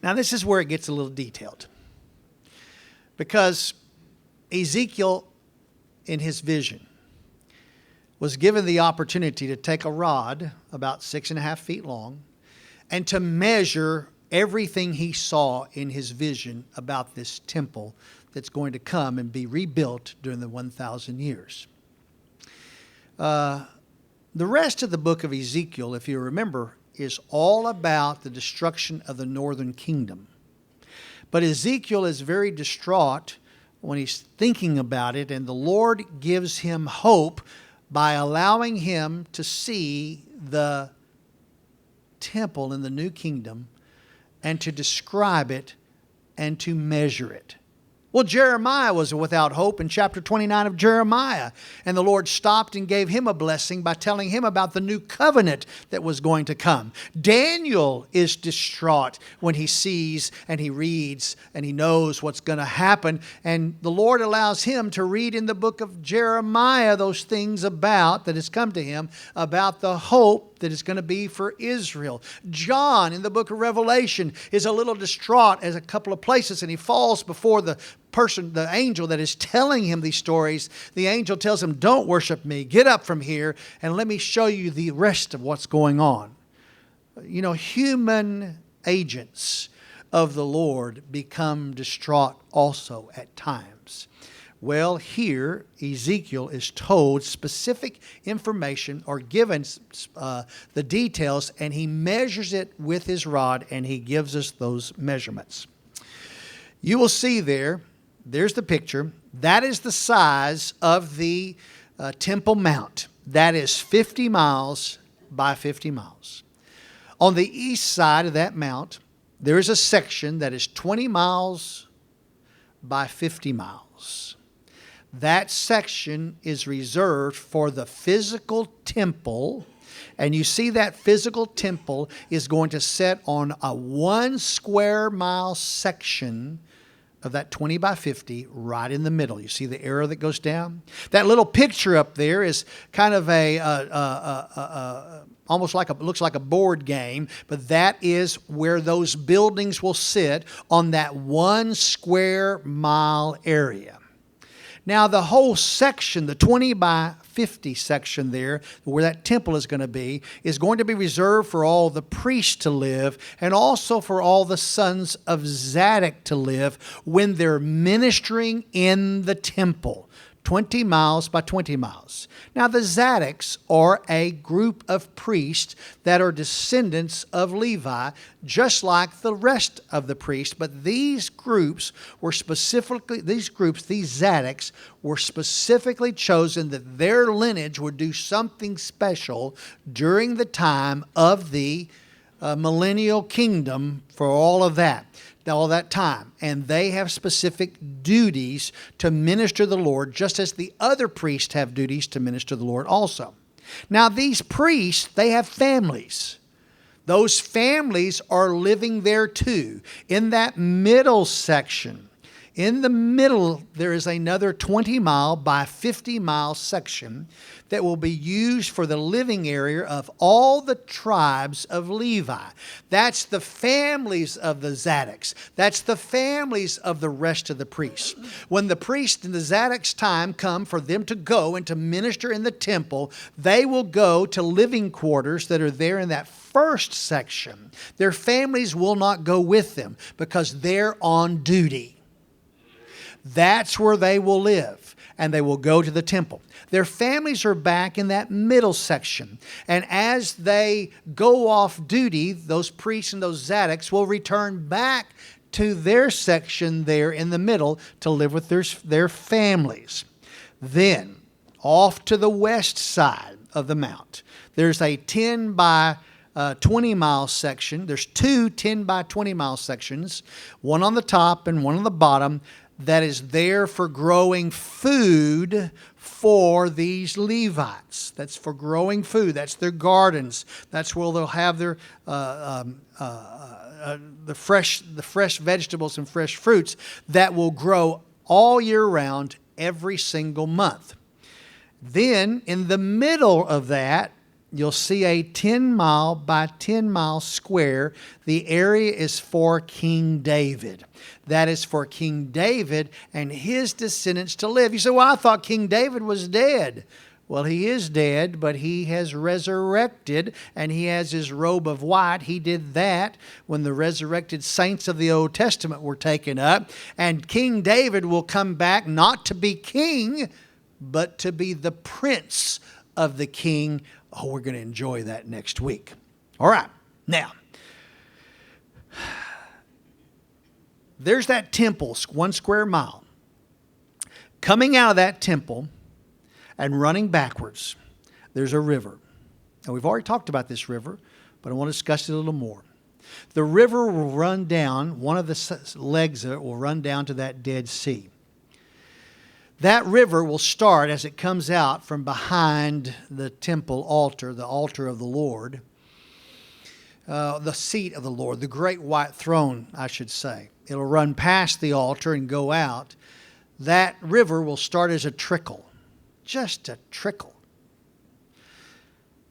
Now this is where it gets a little detailed. Because Ezekiel, in his vision, was given the opportunity to take a rod about 6.5 feet long and to measure everything he saw in his vision about this temple that's going to come and be rebuilt during the 1,000 years. The rest of the book of Ezekiel, if you remember, is all about the destruction of the northern kingdom. But Ezekiel is very distraught when he's thinking about it, and the Lord gives him hope by allowing him to see the temple in the new kingdom and to describe it and to measure it. Well, Jeremiah was without hope in chapter 29 of Jeremiah. And the Lord stopped and gave him a blessing by telling him about the new covenant that was going to come. Daniel is distraught when he sees and he reads and he knows what's going to happen. And the Lord allows him to read in the book of Jeremiah those things that has come to him about the hope that is going to be for Israel. John in the book of Revelation is a little distraught at a couple of places, and he falls before the angel that is telling him these stories. The angel tells him, "Don't worship me. Get up from here and let me show you the rest of what's going on." You know, human agents of the Lord become distraught also at times. Well, here Ezekiel is told specific information or given the details, and he measures it with his rod, and he gives us those measurements. You will see there's the picture. That is the size of the Temple Mount. That is 50 miles by 50 miles. On the east side of that mount, there is a section that is 20 miles by 50 miles. That section is reserved for the physical temple. And you see that physical temple is going to set on a 1 square mile section of that 20 by 50 right in the middle. You see the arrow that goes down? That little picture up there is kind of almost like looks like a board game, but that is where those buildings will sit on that 1 square mile area. Now the whole section, the 20 by 50 section there, where that temple is going to be reserved for all the priests to live and also for all the sons of Zadok to live when they're ministering in the temple. 20 miles by 20 miles. Now the Zadoks are a group of priests that are descendants of Levi, just like the rest of the priests. But these Zadoks were specifically chosen that their lineage would do something special during the time of the millennial kingdom for all of that time. And they have specific duties to minister the Lord, just as the other priests have duties to minister the Lord also. Now these priests, they have families. Those families are living there too. In that middle section, in the middle, there is another 20 mile by 50 mile section that will be used for the living area of all the tribes of Levi. That's the families of the Zadoks. That's the families of the rest of the priests. When the priests in the Zadok's time come for them to go and to minister in the temple, they will go to living quarters that are there in that first section. Their families will not go with them because they're on duty. That's where they will live, and they will go to the temple. Their families are back in that middle section. And as they go off duty, those priests and those Zadoks will return back to their section there in the middle to live with their families. Then, off to the west side of the mount, there's a 10 by 20 mile section. There's two 10 by 20 mile sections, one on the top and one on the bottom, that is there for growing food for these Levites. That's for growing food. That's their gardens. That's where they'll have their the fresh vegetables and fresh fruits that will grow all year round, every single month. Then in the middle of that you'll see a 10 mile by 10 mile square. The area is for King David. That is for King David and his descendants to live. You say, well, I thought King David was dead. Well, he is dead, but he has resurrected, and he has his robe of white. He did that when the resurrected saints of the Old Testament were taken up. And King David will come back not to be king, but to be the prince of the king. Oh, we're going to enjoy that next week. All right. Now, there's that temple, 1 square mile. Coming out of that temple and running backwards, there's a river. Now, we've already talked about this river, but I want to discuss it a little more. The river will run down, one of the legs of it will run down to that Dead Sea. That river will start as it comes out from behind the temple altar, the altar of the Lord, the seat of the Lord, the great white throne, I should say. It'll run past the altar and go out. That river will start as a trickle, just a trickle.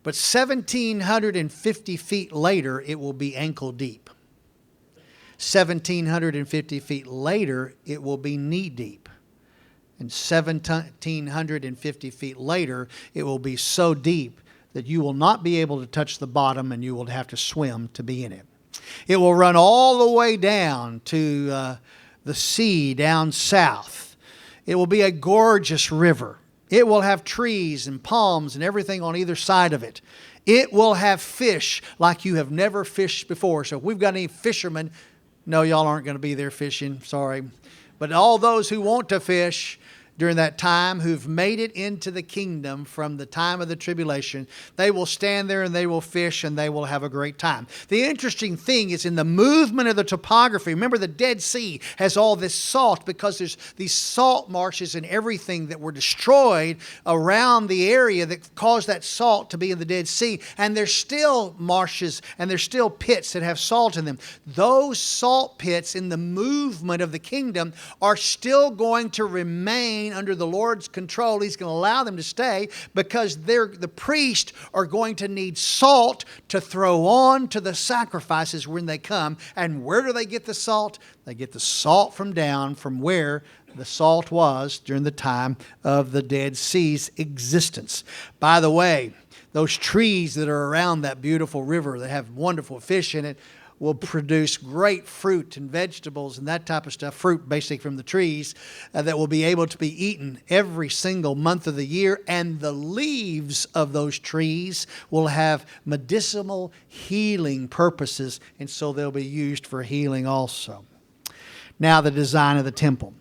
But 1,750 feet later, it will be ankle deep. 1,750 feet later, it will be knee deep. And 1,750 feet later, it will be so deep that you will not be able to touch the bottom and you will have to swim to be in it. It will run all the way down to the sea down south. It will be a gorgeous river. It will have trees and palms and everything on either side of it. It will have fish like you have never fished before. So if we've got any fishermen, no, y'all aren't going to be there fishing, sorry. But all those who want to fish during that time, who've made it into the kingdom from the time of the tribulation, they will stand there and they will fish and they will have a great time. The interesting thing is in the movement of the topography. Remember, the Dead Sea has all this salt because there's these salt marshes and everything that were destroyed around the area that caused that salt to be in the Dead Sea. And there's still marshes and there's still pits that have salt in them. Those salt pits in the movement of the kingdom are still going to remain under the Lord's control. He's going to allow them to stay because the priests are going to need salt to throw on to the sacrifices when they come. And where do they get the salt? They get the salt from down from where the salt was during the time of the Dead Sea's existence. By the way, those trees that are around that beautiful river that have wonderful fish in it will produce great fruit and vegetables and that type of stuff, fruit basically from the trees, that will be able to be eaten every single month of the year. And the leaves of those trees will have medicinal healing purposes, and so they'll be used for healing also. Now, the design of the temple.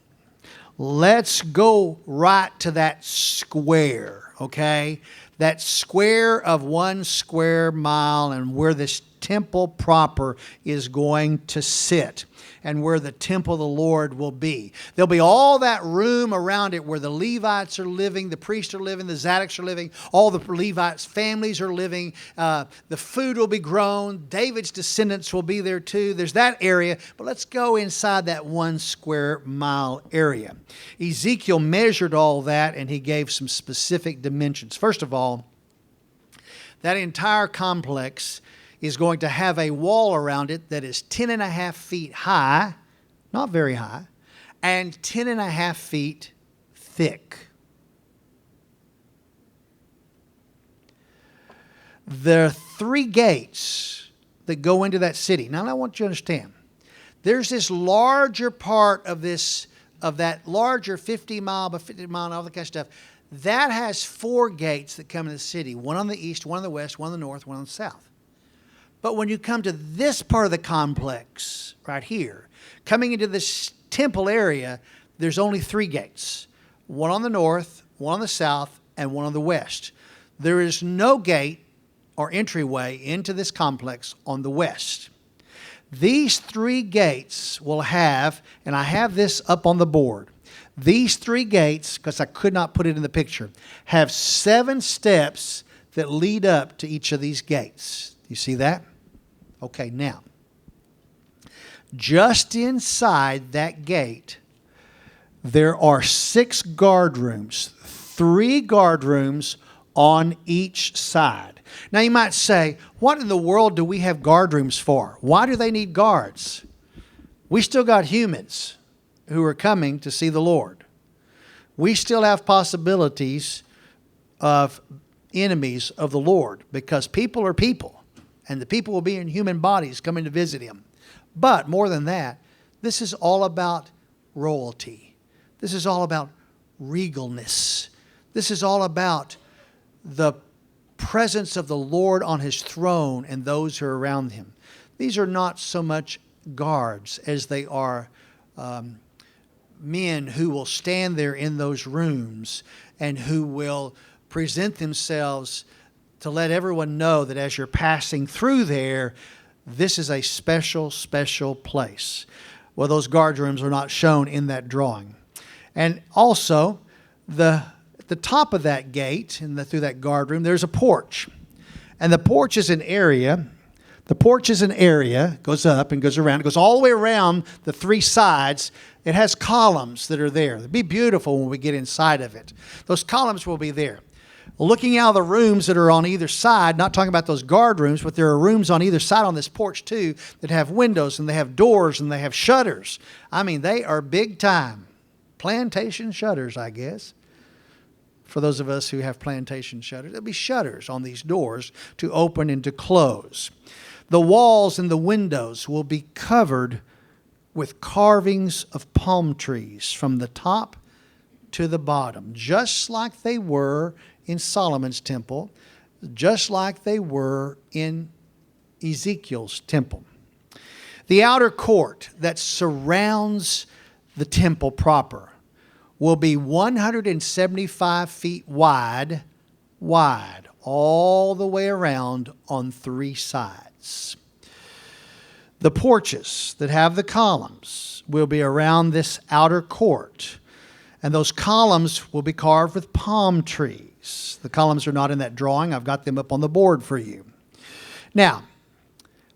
Let's go right to that square, okay? That square of 1 square mile and where this temple proper is going to sit and where the temple of the Lord will be. There'll be all that room around it where the Levites are living, the priests are living, the Zadoks are living, all the Levites' families are living. The food will be grown. David's descendants will be there too. There's that area, but let's go inside that 1 square mile area. Ezekiel measured all that and he gave some specific dimensions. First of all, that entire complex is going to have a wall around it that is 10.5 feet high, not very high, and 10.5 feet thick. There are 3 gates that go into that city. Now, I want you to understand, there's this larger part of that larger 50 mile by 50 mile and all that kind of stuff. That has 4 gates that come into the city, one on the east, one on the west, one on the north, one on the south. But when you come to this part of the complex right here, coming into this temple area, there's only 3 gates. One on the north, one on the south, and one on the west. There is no gate or entryway into this complex on the west. These 3 gates will have, and I have this up on the board, these 3 gates, because I could not put it in the picture, have 7 steps that lead up to each of these gates. You see that? Okay, now, just inside that gate, there are 6 guard rooms, 3 guard rooms on each side. Now you might say, what in the world do we have guard rooms for? Why do they need guards? We still got humans who are coming to see the Lord. We still have possibilities of enemies of the Lord, because people are people, and the people will be in human bodies coming to visit Him. But more than that, this is all about royalty. This is all about regalness. This is all about the presence of the Lord on His throne and those who are around Him. These are not so much guards as they are men who will stand there in those rooms and who will present themselves to let everyone know that as you're passing through there, this is a special, special place. Well, those guard rooms are not shown in that drawing. And also, at the top of that gate, through that guard room, there's a porch. And the porch is an area. The porch is an area, goes up and goes around. It goes all the way around the three sides. It has columns that are there. It'll be beautiful when we get inside of it. Those columns will be there. Looking out of the rooms that are on either side, not talking about those guard rooms, but there are rooms on either side on this porch too that have windows and they have doors and they have shutters. I mean, they are big time. Plantation shutters, I guess. For those of us who have plantation shutters, there'll be shutters on these doors to open and to close. The walls and the windows will be covered with carvings of palm trees from the top to the bottom, just like they were in Solomon's temple, just like they were in Ezekiel's temple. The outer court that surrounds the temple proper will be 175 feet wide, all the way around on three sides. The porches that have the columns will be around this outer court, and those columns will be carved with palm trees. The columns are not in that drawing. I've got them up on the board for you. Now,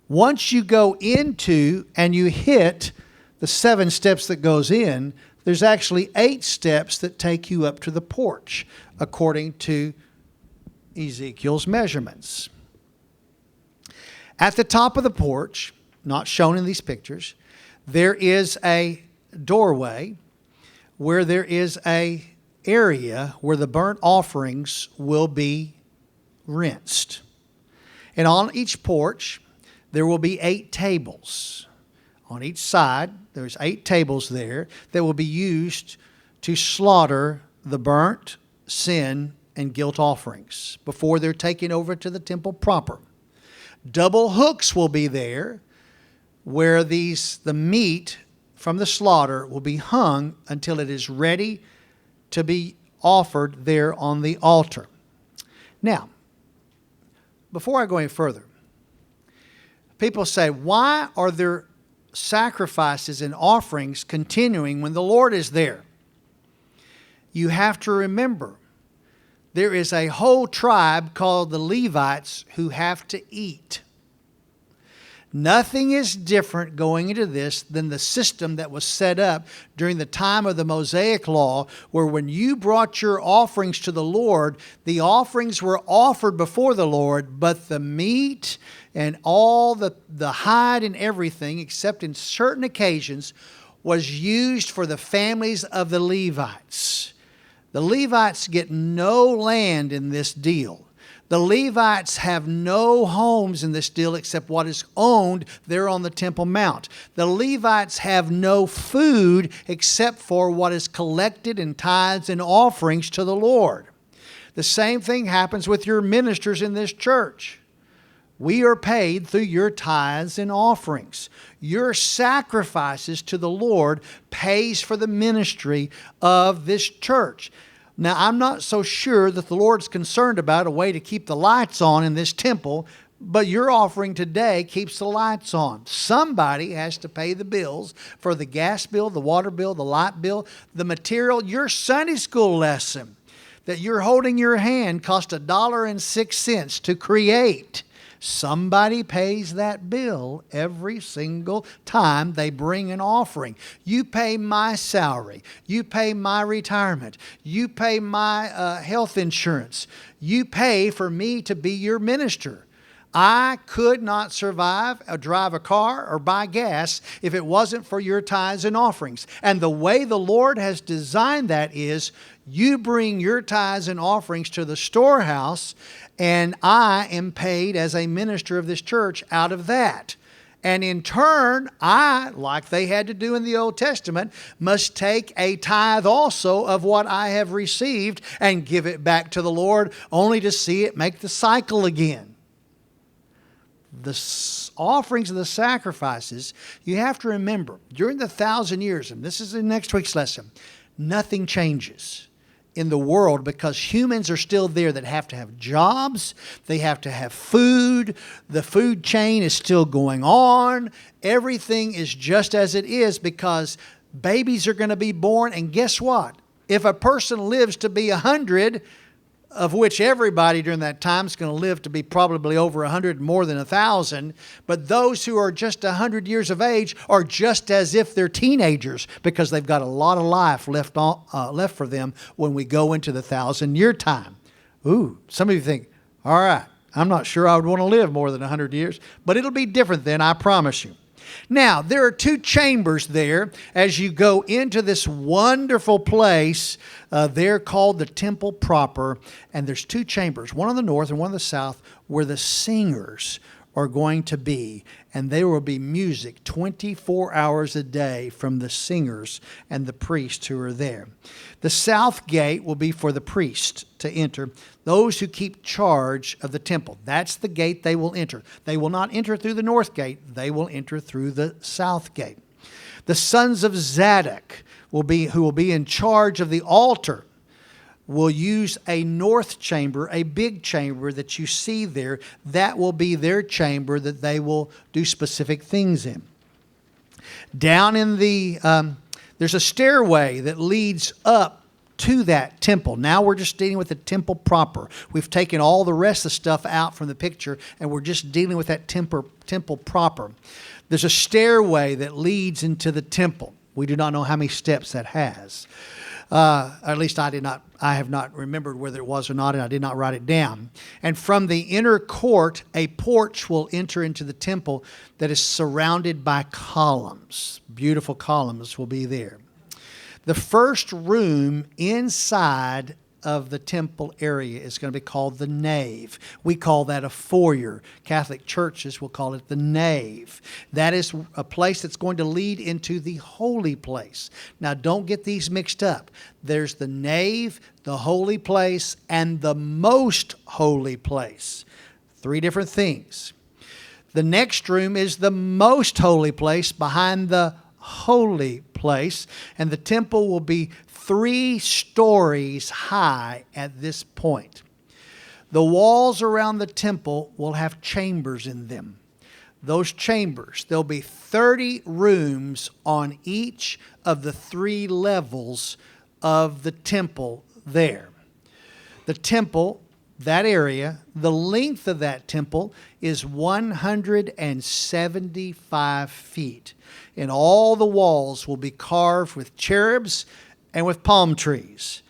once you go into and you hit the 7 steps that goes in, there's actually 8 steps that take you up to the porch, according to Ezekiel's measurements. At the top of the porch, not shown in these pictures, there is a doorway where there is a area where the burnt offerings will be rinsed. And on each porch, there will be 8 tables. On each side, there's 8 tables there that will be used to slaughter the burnt, sin, and guilt offerings before they're taken over to the temple proper. Double hooks will be there where the meat from the slaughter will be hung until it is ready to be offered there on the altar. Now, before I go any further, people say, why are there sacrifices and offerings continuing when the Lord is there? You have to remember, there is a whole tribe called the Levites who have to eat. Nothing is different going into this than the system that was set up during the time of the Mosaic Law, where when you brought your offerings to the Lord, the offerings were offered before the Lord, but the meat and all the hide and everything, except in certain occasions, was used for the families of the Levites. The Levites get no land in this deal. The Levites have no homes in this deal except what is owned there on the Temple Mount. The Levites have no food except for what is collected in tithes and offerings to the Lord. The same thing happens with your ministers in this church. We are paid through your tithes and offerings. Your sacrifices to the Lord pays for the ministry of this church. Now, I'm not so sure that the Lord's concerned about a way to keep the lights on in this temple, but your offering today keeps the lights on. Somebody has to pay the bills for the gas bill, the water bill, the light bill, the material. Your Sunday school lesson that you're holding your hand cost $1.06 to create. Somebody pays that bill every single time they bring an offering. You pay my salary. You pay my retirement. You pay my health insurance. You pay for me to be your minister. I could not survive or drive a car or buy gas if it wasn't for your tithes and offerings. And the way the Lord has designed that is you bring your tithes and offerings to the storehouse, and I am paid as a minister of this church out of that. And in turn, I, like they had to do in the Old Testament, must take a tithe also of what I have received and give it back to the Lord, only to see it make the cycle again. The offerings and the sacrifices, you have to remember, during the 1,000 years, and this is in next week's lesson, nothing changes in the world because humans are still there that have to have jobs, they have to have food, the food chain is still going on, everything is just as it is because babies are going to be born, and guess what? If a person lives to be 100, of which everybody during that time is going to live to be probably over 100, more than 1,000. But those who are just 100 years of age are just as if they're teenagers because they've got a lot of life left for them when we go into the 1,000-year time. Ooh, some of you think, all right, I'm not sure I would want to live more than 100 years, but it'll be different then, I promise you. Now, there are two chambers there as you go into this wonderful place. They're called the temple proper. And there's two chambers, one on the north and one on the south, where the singers are going to be. And there will be music 24 hours a day from the singers and the priests who are there. The south gate will be for the priests to enter, those who keep charge of the temple. That's the gate they will enter. They will not enter through the north gate. They will enter through the south gate. The sons of Zadok who will be in charge of the altar will use a north chamber, a big chamber that you see there. That will be their chamber that they will do specific things in. Down in there's a stairway that leads up to that temple. Now we're just dealing with the temple proper. We've taken all the rest of the stuff out from the picture, and we're just dealing with that temple proper. There's a stairway that leads into the temple. We do not know how many steps that has. At least I have not remembered whether it was or not, and I did not write it down. And from the inner court, a porch will enter into the temple that is surrounded by columns. Beautiful columns will be there. The first room inside of the temple area is going to be called the nave. We call that a foyer. Catholic churches will call it the nave. That is a place that's going to lead into the holy place. Now, don't get these mixed up. There's the nave, the holy place, and the most holy place. Three different things. The next room is the most holy place behind the holy place, and the temple will be 3 stories high at this point. The walls around the temple will have chambers in them. Those chambers, there'll be 30 rooms on each of the 3 levels of the temple there. The temple, that area, the length of that temple is 175 feet. And all the walls will be carved with cherubs and with palm trees.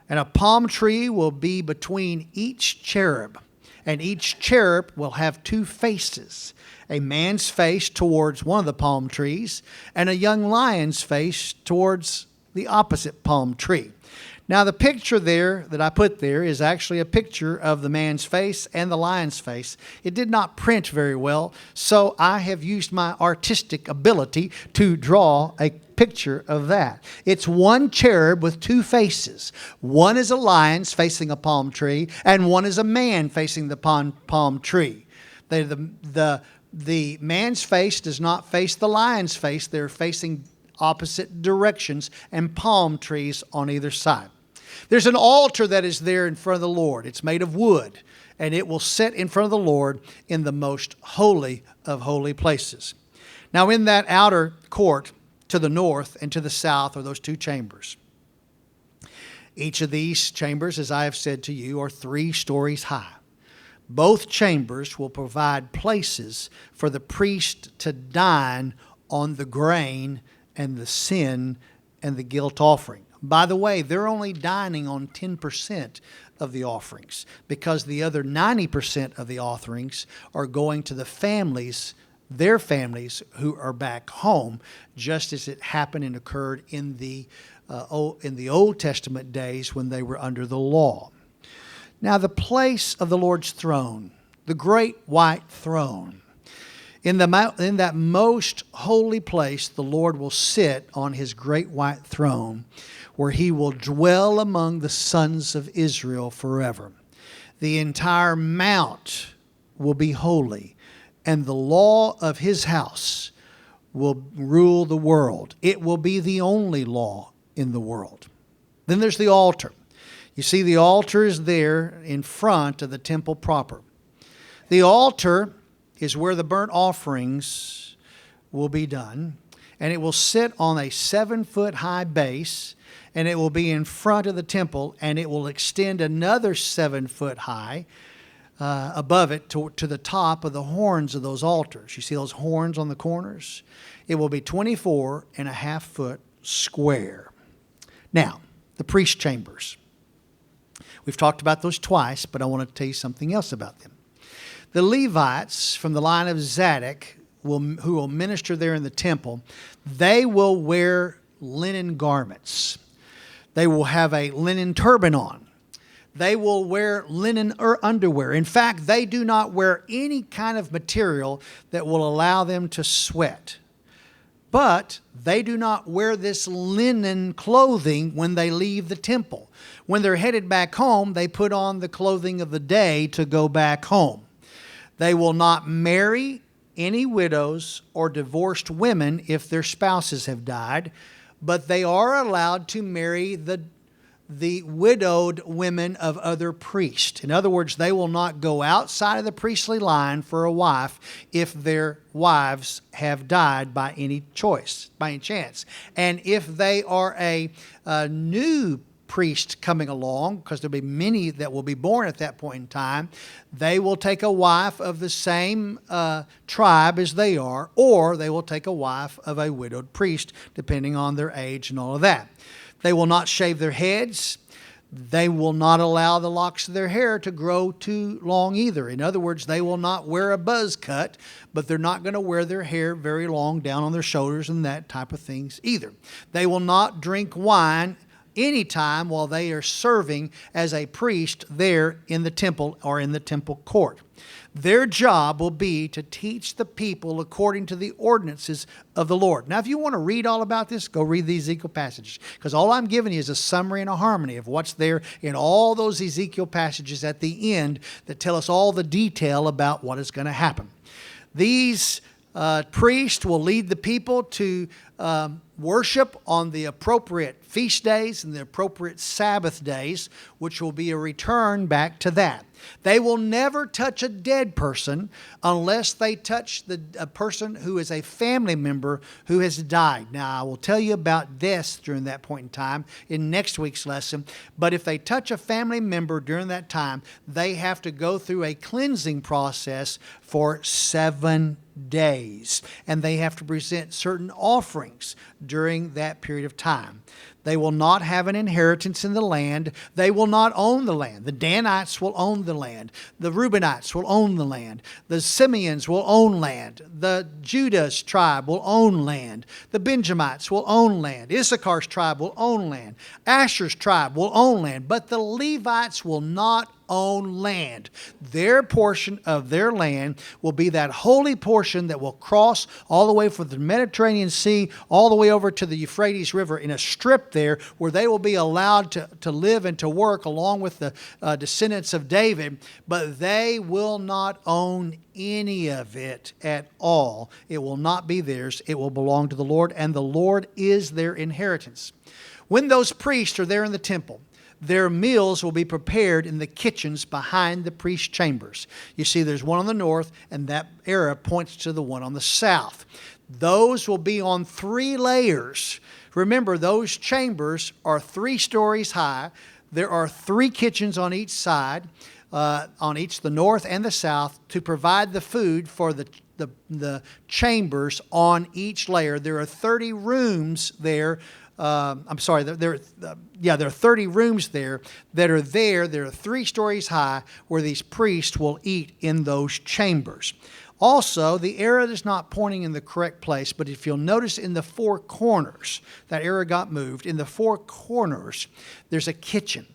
And a palm tree will be between each cherub. And each cherub will have 2 faces. A man's face towards one of the palm trees, and a young lion's face towards the opposite palm tree. Now, the picture there that I put there is actually a picture of the man's face and the lion's face. It did not print very well, so I have used my artistic ability to draw a picture of that. It's one cherub with 2 faces. One is a lion's facing a palm tree, and one is a man facing the palm tree. The man's face does not face the lion's face. They're facing opposite directions, and palm trees on either side. There's an altar that is there in front of the Lord. It's made of wood, and it will sit in front of the Lord in the most holy of holy places. Now, in that outer court to the north and to the south are those 2 chambers. Each of these chambers, as I have said to you, are 3 stories high. Both chambers will provide places for the priest to dine on the grain and the sin and the guilt offering. By the way, they're only dining on 10% of the offerings, because the other 90% of the offerings are going to the families, their families who are back home, just as it happened and occurred in the Old Testament days when they were under the law. Now, the place of the Lord's throne, the great white throne, in that most holy place, the Lord will sit on his great white throne, where he will dwell among the sons of Israel forever. The entire mount will be holy, and the law of his house will rule the world. It will be the only law in the world. Then there's the altar. You see, the altar is there in front of the temple proper. The altar is where the burnt offerings will be done, and it will sit on a 7-foot high base, and it will be in front of the temple, and it will extend another 7-foot high above it to the top of the horns of those altars. You see those horns on the corners? It will be 24.5 foot square. Now, the priest chambers. We've talked about those twice, but I want to tell you something else about them. The Levites from the line of Zadok, who will minister there in the temple, they will wear linen garments. They will have a linen turban on. They will wear linen underwear. In fact, they do not wear any kind of material that will allow them to sweat. But they do not wear this linen clothing when they leave the temple. When they're headed back home, they put on the clothing of the day to go back home. They will not marry any widows or divorced women if their spouses have died, but they are allowed to marry the widowed women of other priests. In other words, they will not go outside of the priestly line for a wife if their wives have died by any chance. And if they are a new priest coming along, because there'll be many that will be born at that point in time, they will take a wife of the same tribe as they are, or they will take a wife of a widowed priest, depending on their age and all of that. They will not shave their heads. They will not allow the locks of their hair to grow too long either. In other words, they will not wear a buzz cut, but they're not going to wear their hair very long down on their shoulders and that type of things either. They will not drink wine anytime while they are serving as a priest there in the temple or in the temple court. Their job will be to teach the people according to the ordinances of the Lord. Now, if you want to read all about this, go read the Ezekiel passages, because all I'm giving you is a summary and a harmony of what's there in all those Ezekiel passages at the end that tell us all the detail about what is going to happen. These priests will lead the people to worship on the appropriate feast days and the appropriate Sabbath days, which will be a return back to that. They will never touch a dead person unless they touch a person who is a family member who has died. Now, I will tell you about deaths during that point in time in next week's lesson. But if they touch a family member during that time, they have to go through a cleansing process for 7 days. And they have to present certain offerings during that period of time. They will not have an inheritance in the land. They will not own the land. The Danites will own the land. The Reubenites will own the land. The Simeons will own land. The Judah's tribe will own land. The Benjamites will own land. Issachar's tribe will own land. Asher's tribe will own land. But the Levites will not own land. Their portion of their land will be that holy portion that will cross all the way from the Mediterranean Sea all the way over to the Euphrates River in a strip there where they will be allowed to live and to work along with the descendants of David, but they will not own any of it at all. It will not be theirs. It will belong to the Lord, and the Lord is their inheritance. When those priests are there in the temple, their meals will be prepared in the kitchens behind the priest chambers. You see, there's one on the north, and that arrow points to the one on the south. Those will be on 3 layers. Remember, those chambers are 3 stories high. There are 3 kitchens on each side. on each the north and the south to provide the food for the chambers on each layer. There are 30 rooms there. There are 30 rooms there that are there. They're 3 stories high where these priests will eat in those chambers. Also, the arrow is not pointing in the correct place, but if you'll notice in the 4 corners, that arrow got moved. In the 4 corners, there's a kitchen.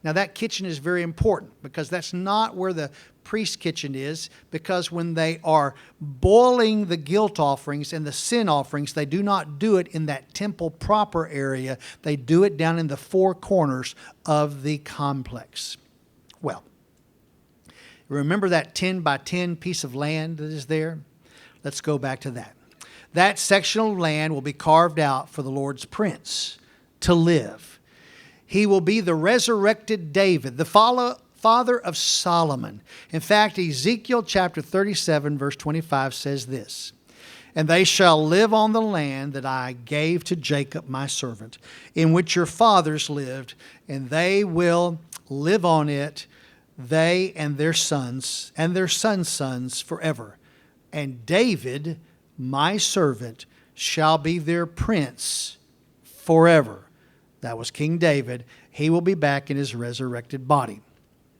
Now, that kitchen is very important because that's not where the priest's kitchen is, because when they are boiling the guilt offerings and the sin offerings, they do not do it in that temple proper area. They do it down in the 4 corners of the complex. Well, remember that 10 by 10 piece of land that is there? Let's go back to that. That section of land will be carved out for the Lord's prince to live. He will be the resurrected David, the father of Solomon. In fact, Ezekiel chapter 37, verse 25 says this, "And they shall live on the land that I gave to Jacob my servant, in which your fathers lived, and they will live on it, they and their sons sons forever. And David, my servant, shall be their prince forever." That was King David. He will be back in his resurrected body.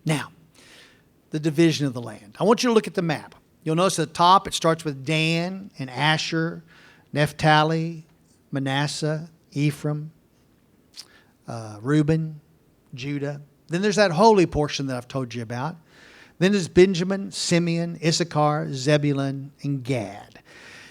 Now, the division of the land. I want you to look at the map. You'll notice at the top it starts with Dan and Asher, Naphtali, Manasseh, Ephraim, Reuben, Judah. Then there's that holy portion that I've told you about. Then there's Benjamin, Simeon, Issachar, Zebulun, and Gad.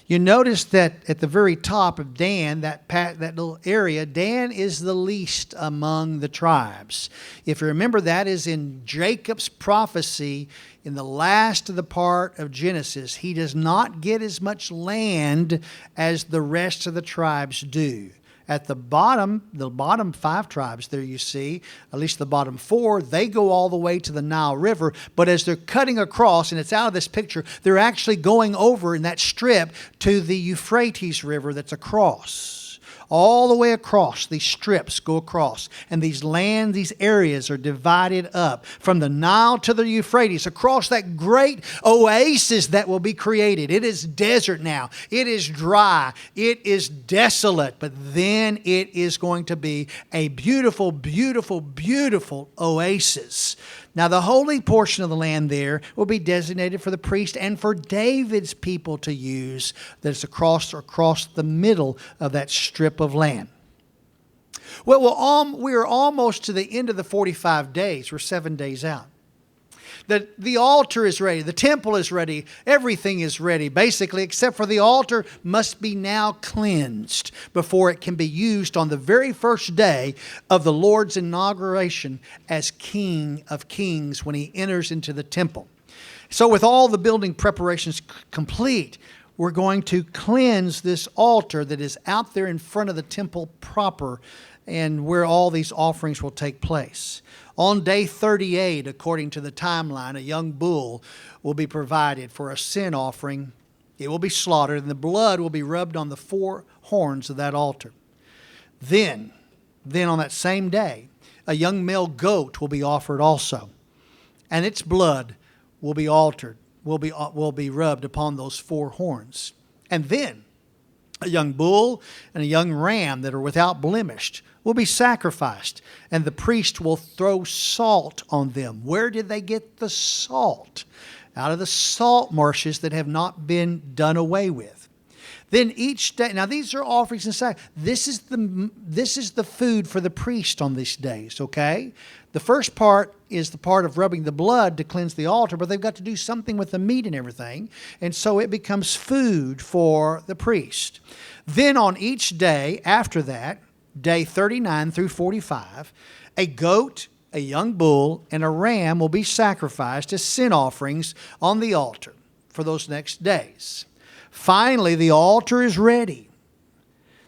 You notice that at the very top of Dan, that little area, Dan is the least among the tribes. If you remember, that is in Jacob's prophecy in the last of the part of Genesis. He does not get as much land as the rest of the tribes do. At the bottom 5 tribes there you see, at least the bottom 4, they go all the way to the Nile River. But as they're cutting across, and it's out of this picture, they're actually going over in that strip to the Euphrates River that's across. All the way across, these strips go across. And these areas are divided up from the Nile to the Euphrates, across that great oasis that will be created. It is desert now. It is dry. It is desolate. But then it is going to be a beautiful, beautiful, beautiful oasis. Now, the holy portion of the land there will be designated for the priest and for David's people to use. That's across the middle of that strip of land. Well, we are almost to the end of the 45 days. We're 7 days out. The altar is ready. The temple is ready. Everything is ready, basically, except for the altar must be now cleansed before it can be used on the very first day of the Lord's inauguration as King of Kings when He enters into the temple. So with all the building preparations complete, we're going to cleanse this altar that is out there in front of the temple proper and where all these offerings will take place. On day 38, according to the timeline, a young bull will be provided for a sin offering. It will be slaughtered, and the blood will be rubbed on the 4 horns of that altar. Then on that same day, a young male goat will be offered also, and its blood will be will be rubbed upon those 4 horns. And then a young bull and a young ram that are without blemish will be sacrificed, and the priest will throw salt on them. Where did they get the salt? Out of the salt marshes that have not been done away with. Then each day, now these are offerings and sacrifices. This is the food for the priest on these days, okay? The first part is the part of rubbing the blood to cleanse the altar, but they've got to do something with the meat and everything, and so it becomes food for the priest. Then on each day after that, day 39 through 45, a goat, a young bull, and a ram will be sacrificed as sin offerings on the altar for those next days. Finally, the altar is ready.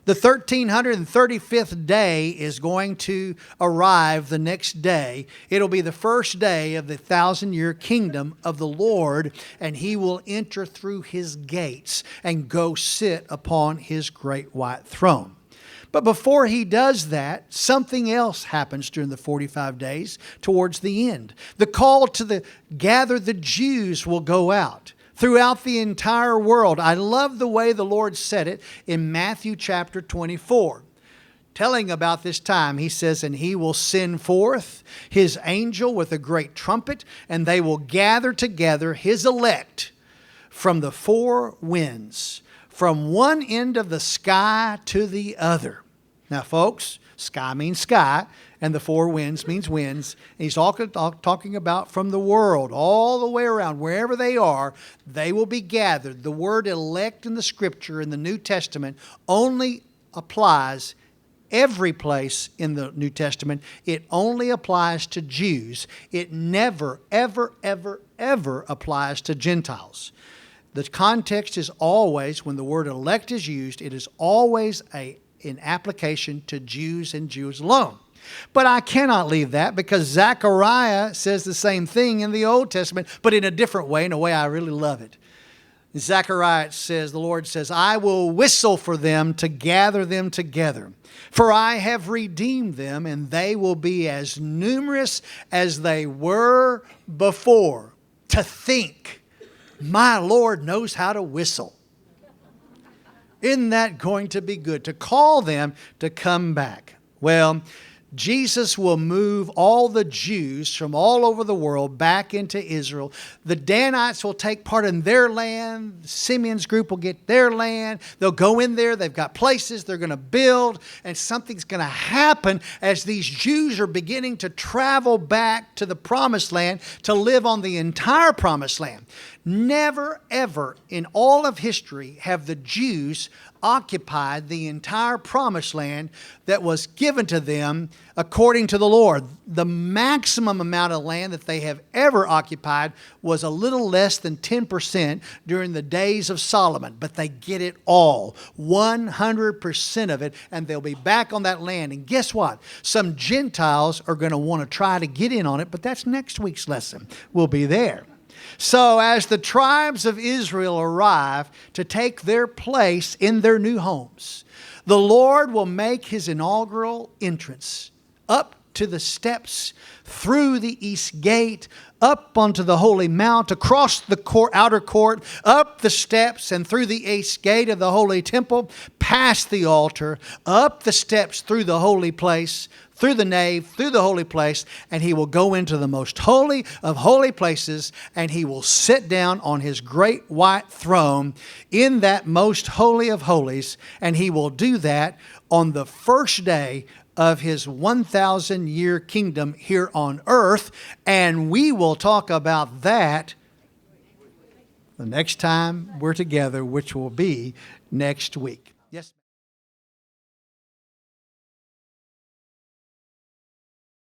The 1335th day is going to arrive the next day. It'll be the first day of the 1,000-year kingdom of the Lord, and He will enter through His gates and go sit upon His great white throne. But before he does that, something else happens during the 45 days towards the end. The call to gather the Jews will go out throughout the entire world. I love the way the Lord said it in Matthew chapter 24. Telling about this time, he says, and he will send forth his angel with a great trumpet, and they will gather together his elect from the four winds, from one end of the sky to the other. Now, folks, sky means sky, and the four winds means winds. And he's talking about from the world, all the way around, wherever they are, they will be gathered. The word elect in the Scripture in the New Testament only applies every place in the New Testament. It only applies to Jews. It never, ever, ever, ever applies to Gentiles. The context is always, when the word elect is used, it is always an application to Jews and Jews alone. But I cannot leave that, because Zechariah says the same thing in the Old Testament, but in a different way, in a way I really love it. In Zechariah says, the Lord says, I will whistle for them to gather them together. For I have redeemed them, and they will be as numerous as they were before. To think, my Lord knows how to whistle. Isn't that going to be good? To call them to come back. Well, Jesus will move all the Jews from all over the world back into Israel. The Danites will take part in their land. Simeon's group will get their land. They'll go in there. They've got places they're going to build. And something's going to happen as these Jews are beginning to travel back to the promised land to live on the entire promised land. Never, ever in all of history have the Jews occupied the entire promised land that was given to them according to the Lord. The maximum amount of land that they have ever occupied was a little less than 10% during the days of Solomon. But they get it all, 100% of it, and they'll be back on that land. And guess what? Some Gentiles are going to want to try to get in on it, but that's next week's lesson. We'll be there. So as the tribes of Israel arrive to take their place in their new homes, the Lord will make his inaugural entrance up to the steps, through the east gate, up onto the holy mount, across the outer court, up the steps and through the east gate of the holy temple, past the altar, up the steps through the holy place, through the nave, through the holy place, and he will go into the most holy of holy places, and he will sit down on his great white throne in that most holy of holies, and he will do that on the first day of his 1,000-year kingdom here on earth, and we will talk about that the next time we're together, which will be next week.